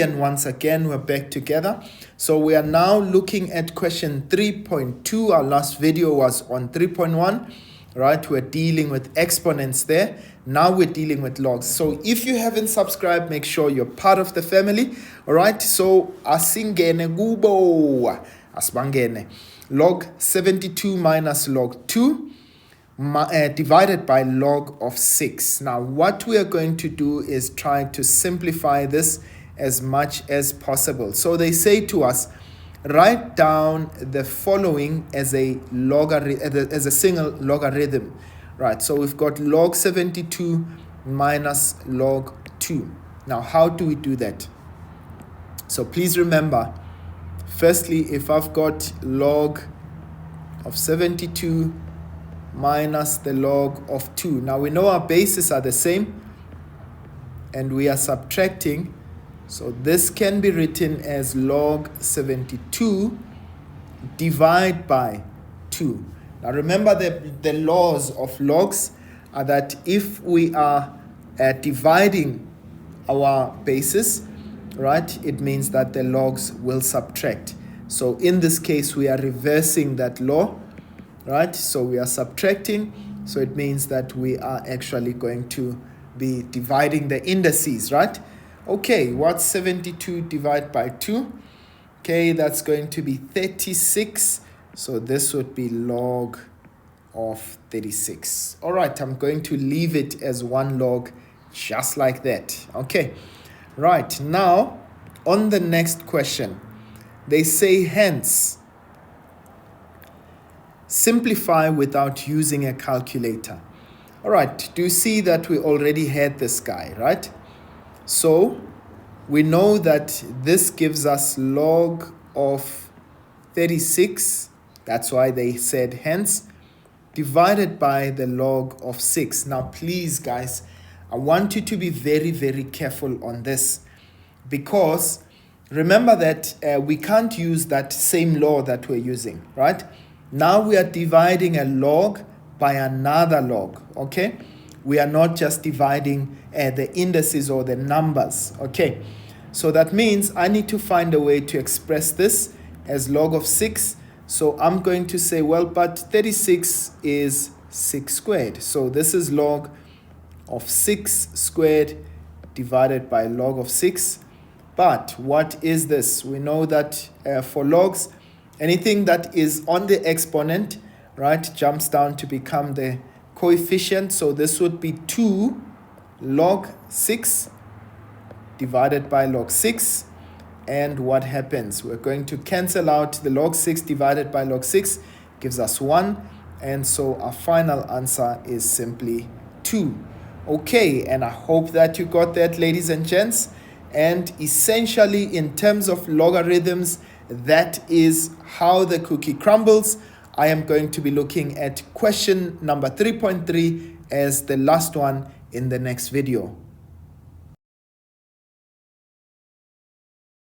And once again, we're back together. So we are now looking at question 3.2. Our last video was on 3.1, right? We're dealing with exponents there. Now we're dealing with logs. So if you haven't subscribed, make sure you're part of the family, all right? So asingene gubo, asbangene. Log 72 minus log 2 divided by log of 6. Now what we are going to do is try to simplify this as much as possible. So they say to us, write down the following as a single logarithm, right? So we've got log 72 minus log 2. Now how do we do that? So please remember, firstly, if I've got log of 72 minus the log of 2, now we know our bases are the same and we are subtracting. So this can be written as log 72 divided by 2. Now remember the laws of logs are that if we are dividing our bases, right, it means that the logs will subtract. So in this case, we are reversing that law, right? So we are subtracting. So it means that we are actually going to be dividing the indices, right? Okay, what's 72 divided by 2? Okay, that's going to be 36. So this would be log of 36. All right, I'm going to leave it as one log just like that. Okay, right. Now, on the next question, they say hence, simplify without using a calculator. All right, do you see that we already had this guy, right? So we know that this gives us log of 36. That's why they said hence, divided by the log of 6. Now, please, guys, I want you to be very, very careful on this, because remember that we can't use that same law that we're using, right? Now we are dividing a log by another log, okay? We are not just dividing the indices or the numbers, okay? So that means I need to find a way to express this as log of 6. So I'm going to say, well, but 36 is 6 squared. So this is log of 6 squared divided by log of 6. But what is this? We know that for logs, anything that is on the exponent, right, jumps down to become the coefficient. So this would be 2 log 6 divided by log 6. And what happens? We're going to cancel out the log 6 divided by log 6, gives us 1. And so our final answer is simply 2. Okay, and I hope that you got that, ladies and gents. And essentially, in terms of logarithms, that is how the cookie crumbles. I am going to be looking at question number 3.3 as the last one in the next video.